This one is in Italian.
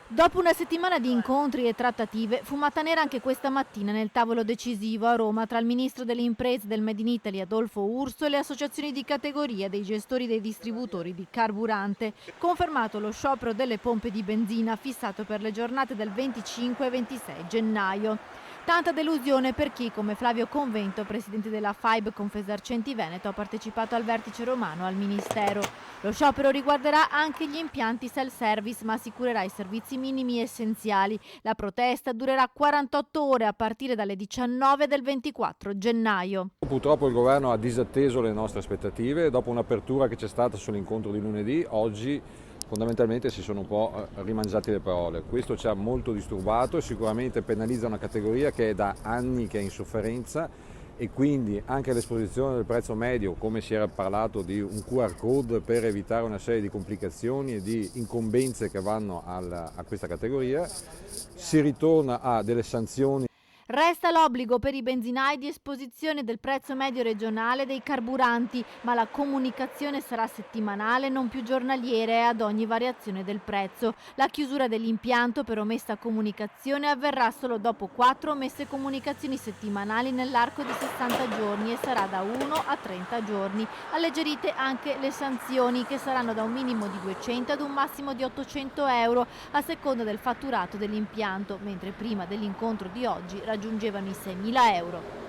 Dopo una settimana di incontri e trattative, fumata nera anche questa mattina nel tavolo decisivo a Roma tra il ministro delle imprese del Made in Italy Adolfo Urso e le associazioni di categoria dei gestori dei distributori di carburante. Confermato lo sciopero delle pompe di benzina fissato per le giornate del 25 e 26 gennaio. Tanta delusione per chi, come Flavio Convento, presidente della FAIB Confesercenti Veneto, ha partecipato al vertice romano al Ministero. Lo sciopero riguarderà anche gli impianti self-service, ma assicurerà i servizi minimi essenziali. La protesta durerà 48 ore a partire dalle 19 del 24 gennaio. Purtroppo il governo ha disatteso le nostre aspettative. Dopo un'apertura che c'è stata sull'incontro di lunedì, oggi fondamentalmente si sono un po' rimangiati le parole. Questo ci ha molto disturbato e sicuramente penalizza una categoria che è da anni che è in sofferenza, e quindi anche l'esposizione del prezzo medio, come si era parlato di un QR code per evitare una serie di complicazioni e di incombenze che vanno a questa categoria, si ritorna a delle sanzioni. Resta l'obbligo per i benzinai di esposizione del prezzo medio regionale dei carburanti, ma la comunicazione sarà settimanale, non più giornaliere, ad ogni variazione del prezzo. La chiusura dell'impianto per omessa comunicazione avverrà solo dopo 4 omesse comunicazioni settimanali nell'arco di 60 giorni e sarà da 1 a 30 giorni. Alleggerite anche le sanzioni, che saranno da un minimo di 200 ad un massimo di 800 euro a seconda del fatturato dell'impianto, mentre prima dell'incontro di oggi raggiungevano i 6.000 euro.